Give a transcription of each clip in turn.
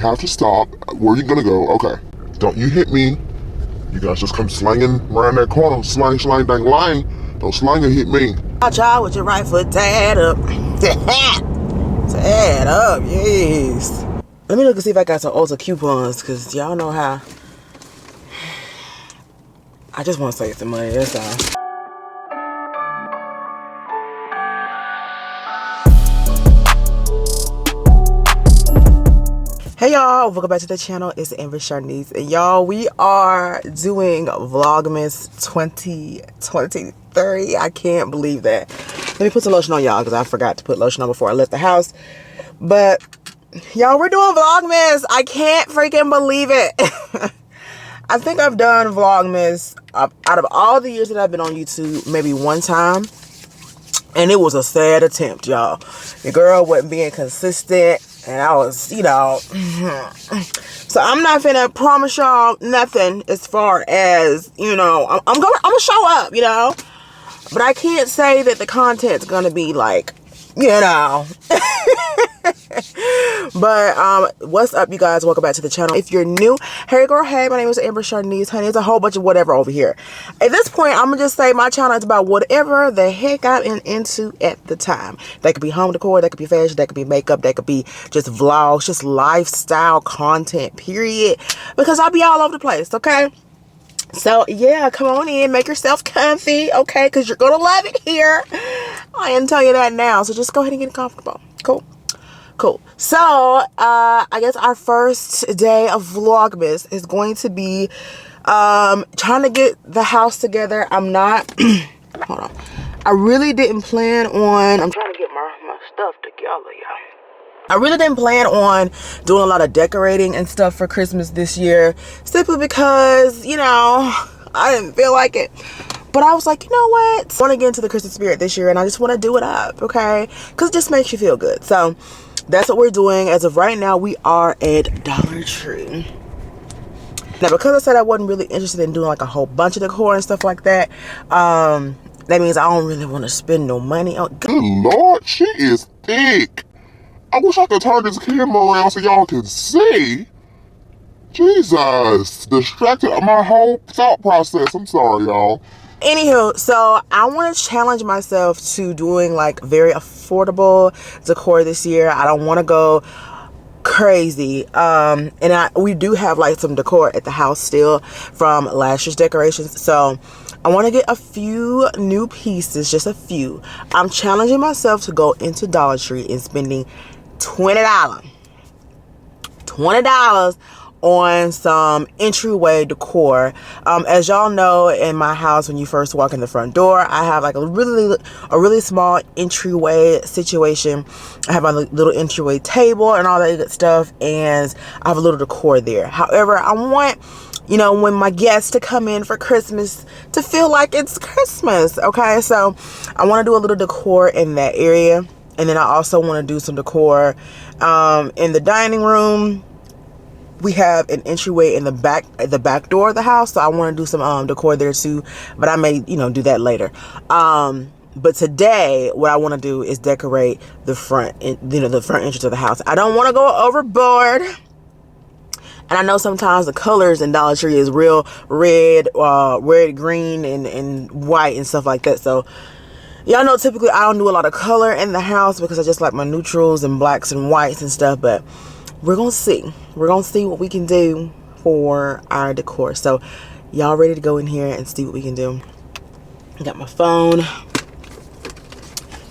have to stop. Where you gonna go? Okay. Don't you hit me. You guys just come slanging around that corner. Slang, slang, dang, line. Don't slang and hit me. Watch out with your right foot, tad up. Tad up, yes. Let me look and see if I got some Ulta coupons, because y'all know how I just want to save some money, that's all. Hey y'all, welcome back to the channel. It's AmberSharniece, and y'all, we are doing Vlogmas 2023. I can't believe that. Let me put some lotion on y'all, because I forgot to put lotion on before I left the house. But y'all, we're doing Vlogmas. I can't freaking believe it. I think I've done Vlogmas out of all the years that I've been on YouTube maybe one time, and it was a sad attempt, y'all. The girl wasn't being consistent, and I was, you know, so I'm not finna promise y'all nothing as far as, you know, I'm gonna show up, you know, but I can't say that the content's gonna be like, you know. But what's up, you guys? Welcome back to the channel. If you're new, hey girl, hey, my name is AmberSharniece, honey. It's a whole bunch of whatever over here. At this point, I'm gonna just say my channel is about whatever the heck I'm into at the time. That could be home decor, that could be fashion, that could be makeup, that could be just vlogs, just lifestyle content, period, because I'll be all over the place, okay? So yeah, come on in, make yourself comfy, okay, because you're gonna love it here. I can tell you that now, so just go ahead and get comfortable. Cool. So I guess our first day of Vlogmas is going to be trying to get the house together. I'm not hold on, I really didn't plan on, I'm trying to get my stuff together, y'all. I really didn't plan on doing a lot of decorating and stuff for Christmas this year, simply because, you know, I didn't feel like it. But I was like, you know what? I want to get into the Christmas spirit this year, and I just want to do it up, okay? Because it just makes you feel good. So that's what we're doing. As of right now, we are at Dollar Tree. Now, because I said I wasn't really interested in doing like a whole bunch of decor and stuff like that, that means I don't really want to spend no money on. Good Lord, she is thick. I wish I could turn this camera around so y'all can see. Jesus, distracted my whole thought process. I'm sorry, y'all. Anywho, so I want to challenge myself to doing like very affordable decor this year. I don't want to go crazy. And we do have like some decor at the house still from last year's decorations. So I want to get a few new pieces, just a few. I'm challenging myself to go into Dollar Tree and spending $20 on some entryway decor. As y'all know, in my house, when you first walk in the front door, I have like a really small entryway situation. I have a little entryway table and all that good stuff, and I have a little decor there. However, I want, you know, when my guests to come in for Christmas to feel like it's Christmas, okay? So I want to do a little decor in that area, and then I also want to do some decor in the dining room. We have an entryway in the back door of the house, so I want to do some decor there too, but I may, you know, do that later. But today what I want to do is decorate the front, you know, the front entrance of the house. I don't want to go overboard, and I know sometimes the colors in Dollar Tree is real red, green, and white and stuff like that. So y'all know typically I don't do a lot of color in the house because I just like my neutrals and blacks and whites and stuff, but we're gonna see. We're gonna see what we can do for our decor. So y'all ready to go in here and see what we can do? I got my phone,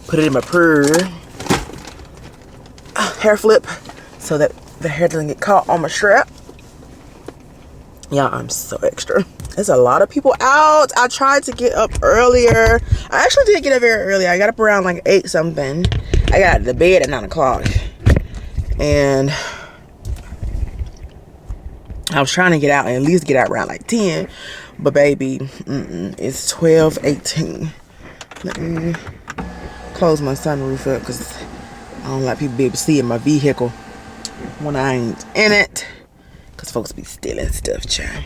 put it in my hair flip so that the hair doesn't get caught on my strap. Y'all, I'm so extra. There's a lot of people out. I tried to get up earlier. I actually did get up very early. I got up around like 8 something. I got out of the bed at 9 o'clock. And I was trying to get out and at least get out around like 10. But baby, it's 12:18. Let me close my sunroof up because I don't like people be able to see in my vehicle when I ain't in it. Because folks be stealing stuff, child.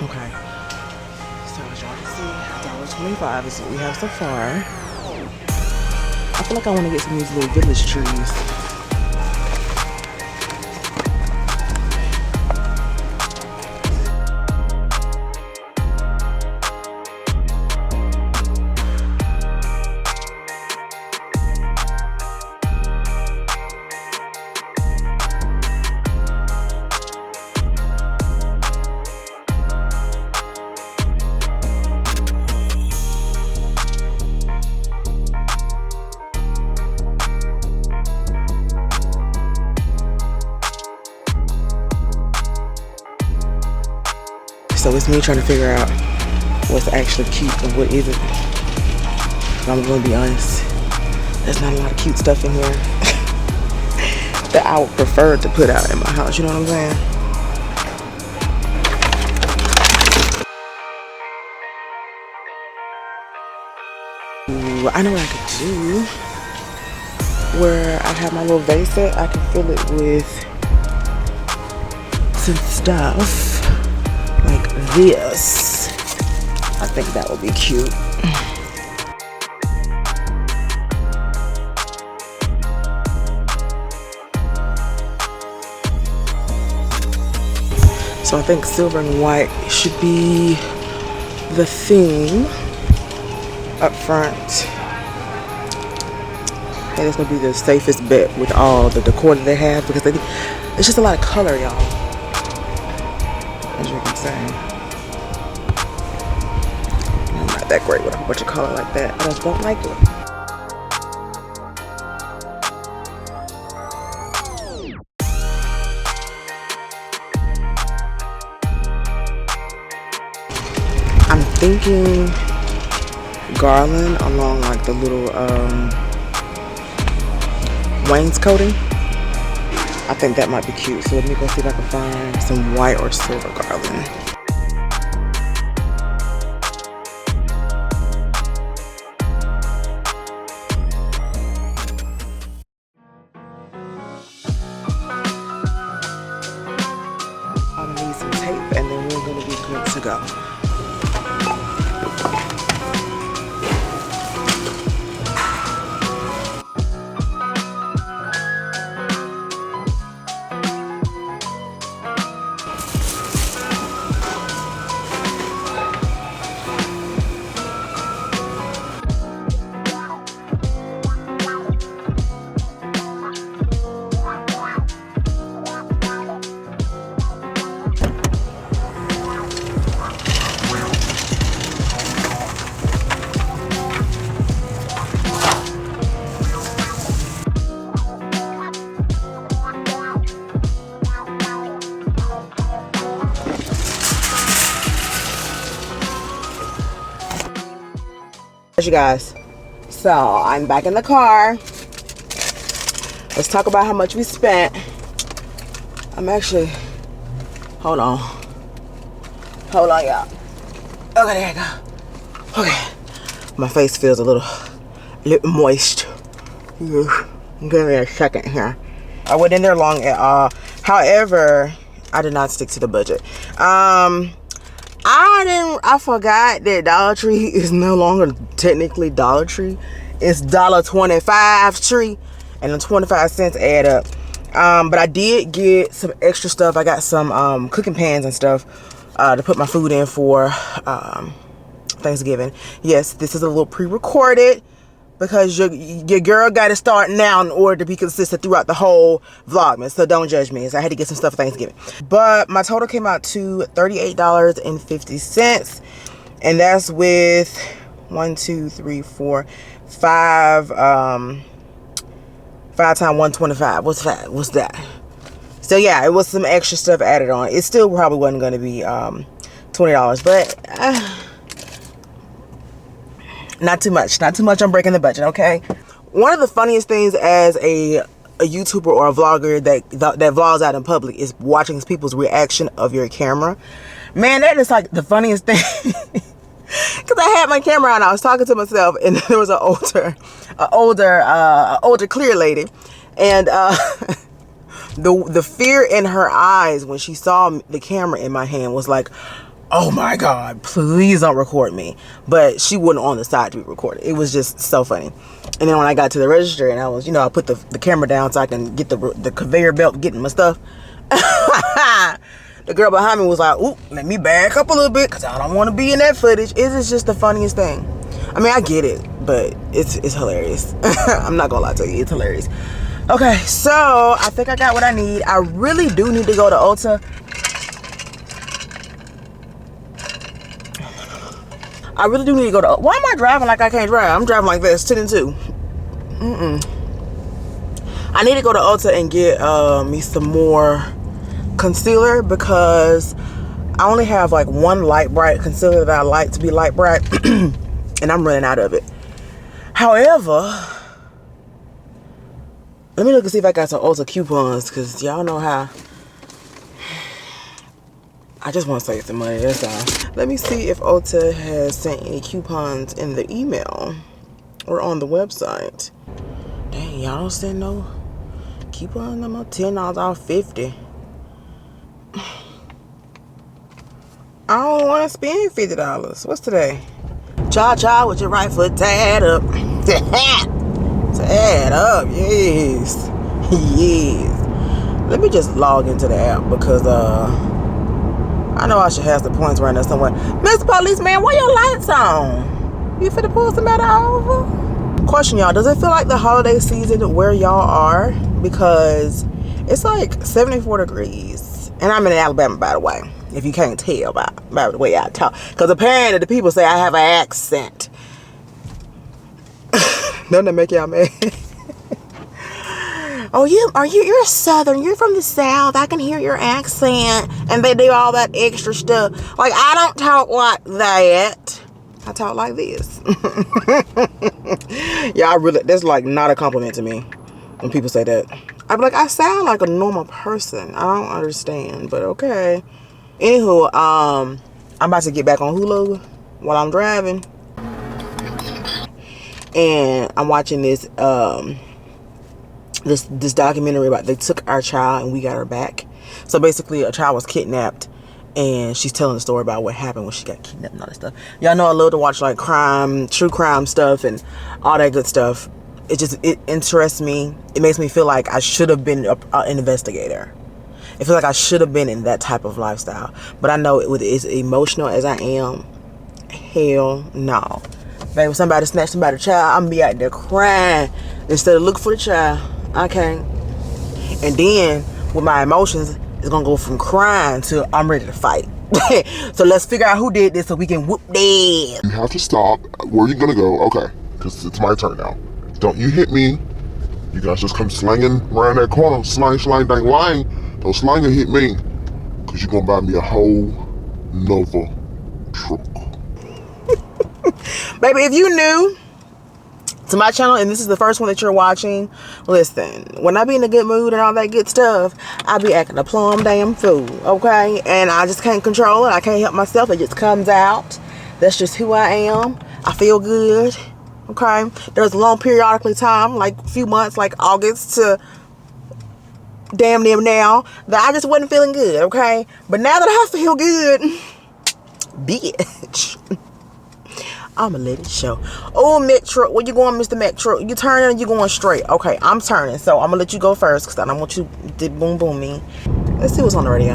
Okay. So as y'all can see, $1.25 is what we have so far. I feel like I want to get some of these little village trees. So it's me trying to figure out what's actually cute and what isn't. I'm gonna be honest, there's not a lot of cute stuff in here that I would prefer to put out in my house, you know what I'm saying? Ooh, I know what I could do. Where I have my little vase set, I can fill it with some stuff. Like this. I think that would be cute. So I think silver and white should be the theme up front. And it's gonna be the safest bet with all the decor that they have because it's just a lot of color, y'all. As you can say, I'm not that great with a whole bunch of color like that. I just don't like it. I'm thinking garland along like the little wainscoting. I think that might be cute. So let me go see if I can find some white or silver garland. I'm gonna need some tape and then we're gonna be good to go. You guys, so I'm back in the car. Let's talk about how much we spent. I'm actually, hold on y'all. Okay, there you go. Okay, my face feels a little moist. Give me a second here. I wasn't in there long at all. However, I did not stick to the budget. I forgot that Dollar Tree is no longer technically Dollar Tree. It's $1.25 tree, and the 25 cents add up. But I did get some extra stuff. I got some cooking pans and stuff to put my food in for Thanksgiving. Yes, this is a little pre-recorded because your girl got to start now in order to be consistent throughout the whole Vlogmas. So don't judge me. So I had to get some stuff for Thanksgiving. But my total came out to $38.50. And that's with 5 times 125. What's that? So yeah, it was some extra stuff added on. It still probably wasn't going to be $20, but not too much. Not too much on breaking the budget, okay? One of the funniest things as a YouTuber or a vlogger that vlogs out in public is watching people's reaction of your camera. Man, that is like the funniest thing. Because I had my camera on, I was talking to myself, and there was an older clear lady, and the fear in her eyes when she saw the camera in my hand was like, oh my God, please don't record me. But she wasn't on the side to be recorded. It was just so funny. And then when I got to the register and I was, I put the camera down so I can get the conveyor belt getting my stuff. The girl behind me was like, ooh, let me back up a little bit because I don't want to be in that footage. It is just the funniest thing. I mean, I get it, but it's hilarious. I'm not gonna lie to you, it's hilarious. Okay, so I think I got what I need. I really do need to go to Ulta. I really do need to go to... Why am I driving like I can't drive? I'm driving like this, 10 and 2. I need to go to Ulta and get me some more concealer because I only have like one light bright concealer that I like to be light bright and I'm running out of it. However, let me look and see if I got some Ulta coupons because y'all know how I just want to save some money, that's all. Let me see if Ulta has sent any coupons in the email or on the website. Dang, y'all don't send no coupon number. $10 off 50. I don't want to spend $50. What's today? Cha-cha with your right foot tied up. Tied up, yes. Yes. Let me just log into the app because I know I should have the points right now somewhere. Mr. Policeman, why your lights on? You finna pull somebody over? Question, y'all, does it feel like the holiday season where y'all are? Because it's like 74 degrees. And I'm in Alabama, by the way. If you can't tell by the way I talk. Because apparently the people say I have an accent. Doesn't that make y'all mad? Oh, you're Southern. You're from the South. I can hear your accent. And they do all that extra stuff. Like, I don't talk like that. I talk like this. Yeah, that's like not a compliment to me when people say that. I be like, I sound like a normal person. I don't understand, but okay. Anywho, I'm about to get back on Hulu while I'm driving. And I'm watching this this documentary about they took our child and we got her back. So basically a child was kidnapped and she's telling the story about what happened when she got kidnapped and all that stuff. Y'all know I love to watch like crime, true crime stuff and all that good stuff. It interests me. It makes me feel like I should have been an investigator. I feel like I should have been in that type of lifestyle. But I know as emotional as I am, hell no. Baby, when somebody snatch somebody's child, I'm gonna be out there crying instead of looking for the child. I can't. And then with my emotions, it's gonna go from crying to I'm ready to fight. So let's figure out who did this so we can whoop their. You have to stop. Where are you gonna go? Okay, because it's my turn now. Don't you hit me. You guys just come slanging around that corner. Slang, dang, lying. Don't slang and hit me. Because you're gonna buy me a whole nother truck. Baby, if you new to my channel and this is the first one that you're watching, listen, when I be in a good mood and all that good stuff, I be acting a plumb damn fool, okay? And I just can't control it. I can't help myself. It just comes out. That's just who I am. I feel good, okay? There's a long periodically time, like a few months, like August to damn near now, that I just wasn't feeling good, okay? But now that I feel good, bitch, I'ma let it show. Oh, Mac truck, where you going, Mr. Mac truck? You turning or you going straight? Okay, I'm turning, so I'm gonna let you go first because I don't want you to boom boom me. Let's see what's on the radio.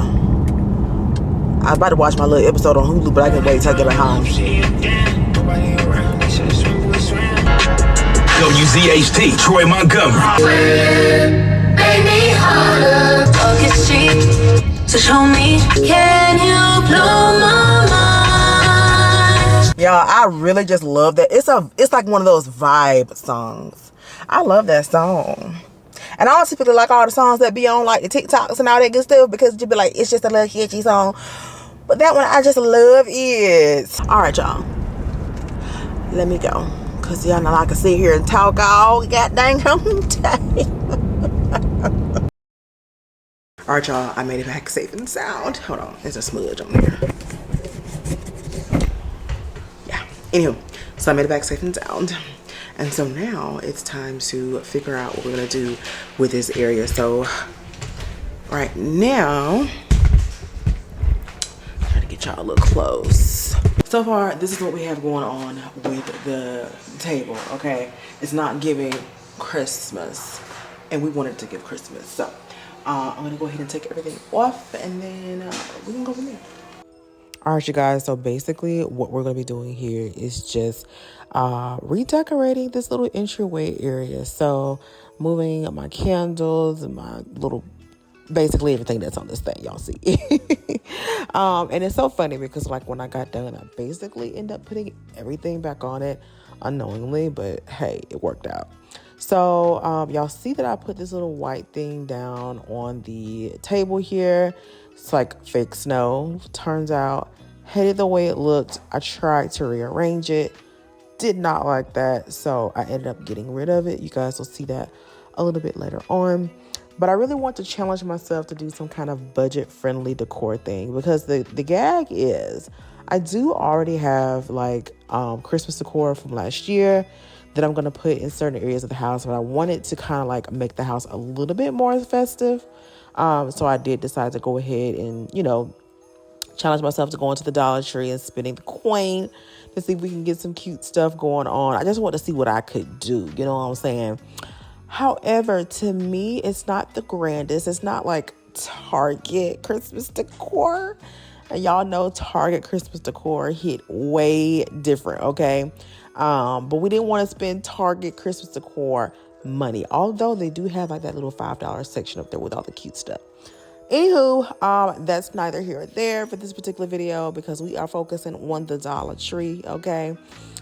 I was about to watch my little episode on Hulu, but I can wait till I get back home. WZHT, Troy, Montgomery. So show me, can you blow my mind? Y'all, I really just love that. It's like one of those vibe songs. I love that song. And I don't typically like all the songs that be on like the TikToks and all that good stuff because you be like, it's just a little catchy song. But that one I just love it. Alright, y'all. Let me go. Cause y'all know I can sit here and talk all goddamn day. Alright, y'all, I made it back safe and sound. Hold on, there's a smudge on here. Yeah, anywho, so I made it back safe and sound. And so now it's time to figure out what we're gonna do with this area. So right now, try to get y'all a little close. close. So far, this is what we have going on with the table, okay? It's not giving Christmas, and we wanted to give Christmas. So I'm gonna go ahead and take everything off, and then we can go from there. All right, you guys, so basically what we're going to be doing here is just redecorating this little entryway area. So moving my candles and my little, basically everything that's on this thing, y'all see. And it's so funny because like when I got done, I basically ended up putting everything back on it unknowingly, but hey, it worked out. So y'all see that I put this little white thing down on the table here. It's like fake snow. Turns out, hated the way it looked. I tried to rearrange it. Did not like that. So I ended up getting rid of it. You guys will see that a little bit later on. But I really want to challenge myself to do some kind of budget-friendly decor thing. Because the gag is, I do already have like Christmas decor from last year that I'm going to put in certain areas of the house. But I wanted to kind of like make the house a little bit more festive. So I did decide to go ahead and, you know, challenge myself to go into the Dollar Tree and spending the coin to see if we can get some cute stuff going on. I just want to see what I could do. You know what I'm saying? However, to me, it's not the grandest. It's not like Target Christmas decor. And y'all know Target Christmas decor hit way different, okay? But we didn't want to spend Target Christmas decor money, although they do have like that little $5 section up there with all the cute stuff. Anywho, that's neither here or there for this particular video because we are focusing on the Dollar Tree, okay?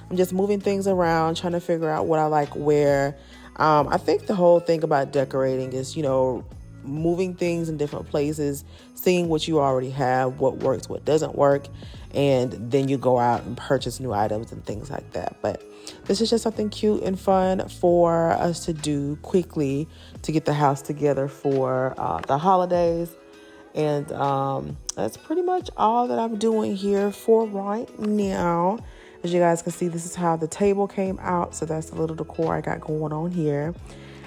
I'm just moving things around, trying to figure out what I like where. I think the whole thing about decorating is, you know, moving things in different places, seeing what you already have, what works, what doesn't work, and then you go out and purchase new items and things like that. But this is just something cute and fun for us to do quickly to get the house together for the holidays. And that's pretty much all that I'm doing here for right now. As you guys can see, this is how the table came out. So that's the little decor I got going on here.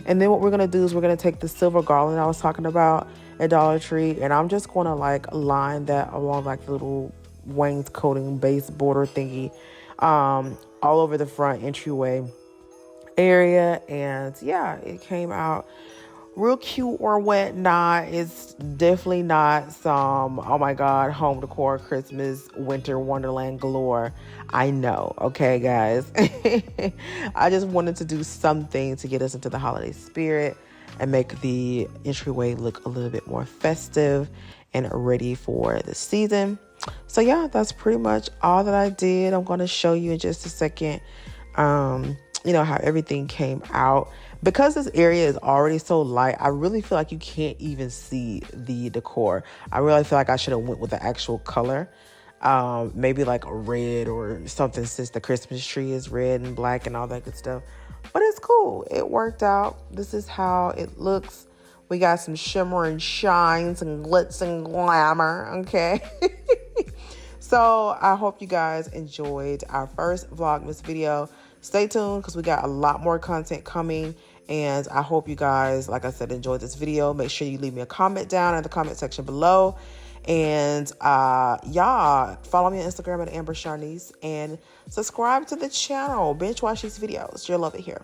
And then what we're going to do is we're going to take the silver garland I was talking about at Dollar Tree. And I'm just going to like line that along like the little wainscoting base border thingy all over the front entryway area. And yeah, it came out real cute or whatnot. It's definitely not some, oh my God, home decor, Christmas, winter wonderland galore. I know. Okay, guys. I just wanted to do something to get us into the holiday spirit and make the entryway look a little bit more festive and ready for the season. So yeah, that's pretty much all that I did. I'm going to show you in just a second, you know, how everything came out. Because this area is already so light, I really feel like you can't even see the decor. I really feel like I should have went with the actual color. Maybe like a red or something, since the Christmas tree is red and black and all that good stuff. But it's cool. It worked out. This is how it looks. We got some shimmer and shines and glitz and glamour. Okay. So I hope you guys enjoyed our first Vlogmas video. Stay tuned because we got a lot more content coming. And I hope you guys, like I said, enjoyed this video. Make sure you leave me a comment down in the comment section below. And y'all, follow me on Instagram at AmberSharniece and subscribe to the channel. Binge watch these videos. You'll love it here.